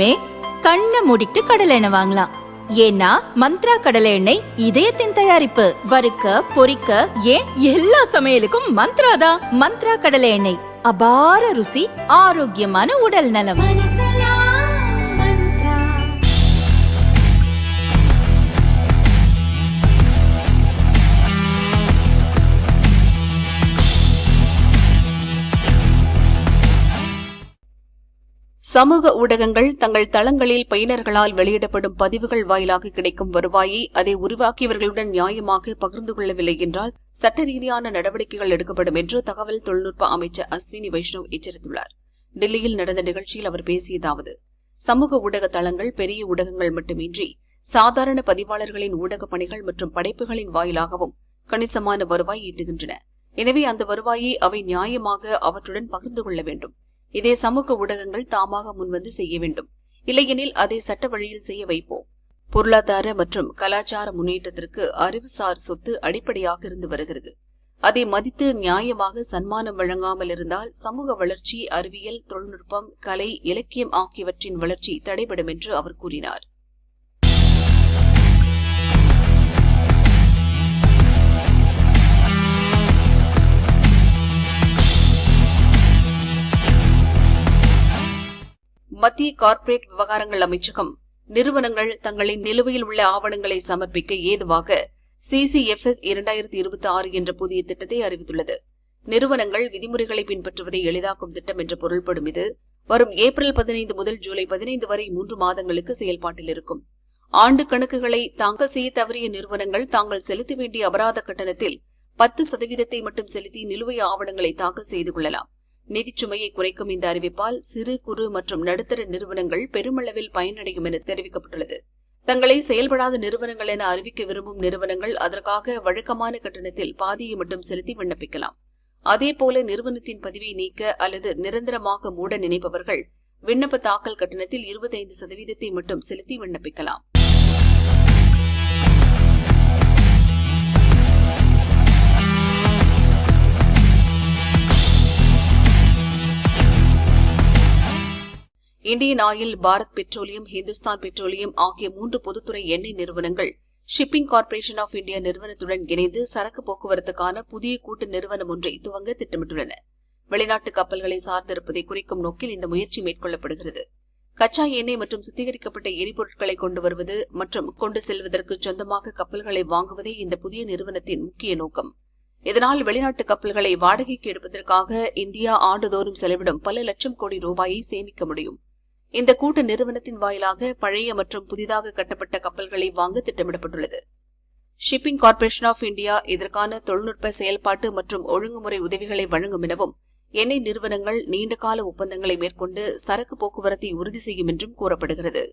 இனிமே கண்ணை மூடிட்டு கடலை எண்ணெய் வாங்கலாம். ஏன்னா மந்த்ரா கடலை எண்ணெய் இதயத்தின் தயாரிப்பு. வறுக்க பொரிக்க ஏன் எல்லா சமையலுக்கும் மந்த்ரா தான். மந்த்ரா கடலை எண்ணெய் அபார ருசி, ஆரோக்கியமான உடல் நலம். சமூக ஊடகங்கள் தங்கள் தளங்களில் பயனர்களால் வெளியிடப்படும் பதிவுகள் வாயிலாக கிடைக்கும் வருவாயை அதை உருவாக்கியவர்களுடன் நியாயமாக பகிர்ந்து கொள்ளவில்லை என்றால் சட்ட ரீதியான நடவடிக்கைகள் எடுக்கப்படும் என்று தகவல் தொழில்நுட்ப அமைச்சர் அஸ்வினி வைஷ்ணவ் எச்சரித்துள்ளார். டில்லியில் நடந்த நிகழ்ச்சியில் அவர் பேசியதாவது, சமூக ஊடக தளங்கள் பெரிய ஊடகங்கள் மட்டுமின்றி சாதாரண பதிவாளர்களின் ஊடக பணிகள் மற்றும் படைப்புகளின் வாயிலாகவும் கணிசமான வருவாய் ஈட்டுகின்றன. எனவே அந்த வருவாயை அவை நியாயமாக அவற்றுடன் பகிர்ந்து கொள்ள வேண்டும். இதே சமூக ஊடகங்கள் தாமாக முன்வந்து செய்ய வேண்டும். இல்லையெனில் அதை சட்ட வழியில் செய்ய வைப்போம். பொருளாதார மற்றும் கலாச்சார முன்னேற்றத்திற்கு அறிவுசார் சொத்து அடிப்படையாக இருந்து வருகிறது. அதை மதித்து நியாயமாக சன்மானம் வழங்காமல் இருந்தால் சமூக வளர்ச்சி, அறிவியல், தொழில்நுட்பம், கலை, இலக்கியம் ஆகியவற்றின் வளர்ச்சி தடைபடும் என்று அவர் கூறினார். மத்திய கார்ப்பரேட் விவகாரங்கள் அமைச்சகம் நிறுவனங்கள் தங்களின் நிலுவையில் உள்ள ஆவணங்களை சமர்ப்பிக்க ஏதுவாக CCFS 2026 என்ற புதிய திட்டத்தை அறிவித்துள்ளது. நிறுவனங்கள் விதிமுறைகளை பின்பற்றுவதை எளிதாக்கும் திட்டம் என்று பொருள்படும் இது வரும் ஏப்ரல் 15 முதல் ஜூலை 15 வரை 3 மாதங்களுக்கு செயல்பாட்டில் இருக்கும். ஆண்டு கணக்குகளை தாக்கல் செய்ய தவறிய நிறுவனங்கள் தாங்கள் செலுத்த வேண்டிய அபராத கட்டணத்தில் 10% மட்டும் செலுத்தி நிலுவை ஆவணங்களை தாக்கல் செய்து கொள்ளலாம். நிதிச்சுமையை குறைக்கும் இந்த அறிவிப்பால் சிறு, குறு மற்றும் நடுத்தர நிறுவனங்கள் பெருமளவில் பயனடையும் என தெரிவிக்கப்பட்டுள்ளது. தங்களை செயல்படாத நிறுவனங்கள் என அறிவிக்க விரும்பும் நிறுவனங்கள் அதற்காக வழக்கமான கட்டணத்தில் பாதியை மட்டும் செலுத்தி விண்ணப்பிக்கலாம். அதேபோல நிறுவனத்தின் பதிவை நீக்க அல்லது நிரந்தரமாக மூட நினைப்பவர்கள் விண்ணப்ப தாக்கல் கட்டணத்தில் 25% மட்டும் செலுத்தி விண்ணப்பிக்கலாம். Indian oil, Bharat petroleum, Hindustan petroleum ஆகிய 3 பொதுத்துறை எண்ணெய் நிறுவனங்கள் ஷிப்பிங் கார்ப்பரேஷன் ஆஃப் இந்தியா நிறுவனத்துடன் இணைந்து சரக்கு போக்குவரத்துக்கான புதிய கூட்டு நிறுவனம் ஒன்றை துவங்க திட்டமிட்டுள்ளன. வெளிநாட்டு கப்பல்களை சார்ந்திருப்பதை குறிக்கும் நோக்கில் இந்த முயற்சி மேற்கொள்ளப்படுகிறது. கச்சா எண்ணெய் மற்றும் சுத்திகரிக்கப்பட்ட எரிபொருட்களை கொண்டு வருவது மற்றும் கொண்டு செல்வதற்கு சொந்தமாக கப்பல்களை வாங்குவதே இந்த புதிய நிறுவனத்தின் முக்கிய நோக்கம். இதனால் வெளிநாட்டு கப்பல்களை வாடகைக்கு எடுப்பதற்காக இந்தியா ஆண்டுதோறும் செலவிடும் பல லட்சம் கோடி ரூபாயை சேமிக்க முடியும். இந்த கூட்டு நிறுவனத்தின் வாயிலாக பழைய மற்றும் புதிதாக கட்டப்பட்ட கப்பல்களை வாங்க திட்டமிடப்பட்டுள்ளது. ஷிப்பிங் கார்ப்பரேஷன் ஆஃப் இந்தியா இதற்கான தொழில்நுட்ப செயல்பாட்டு மற்றும் ஒழுங்குமுறை உதவிகளை வழங்கும் எனவும் எண்ணெய் நிறுவனங்கள் நீண்டகால ஒப்பந்தங்களை மேற்கொண்டு சரக்கு போக்குவரத்தை உறுதி செய்யும் என்றும் கூறப்படுகிறது.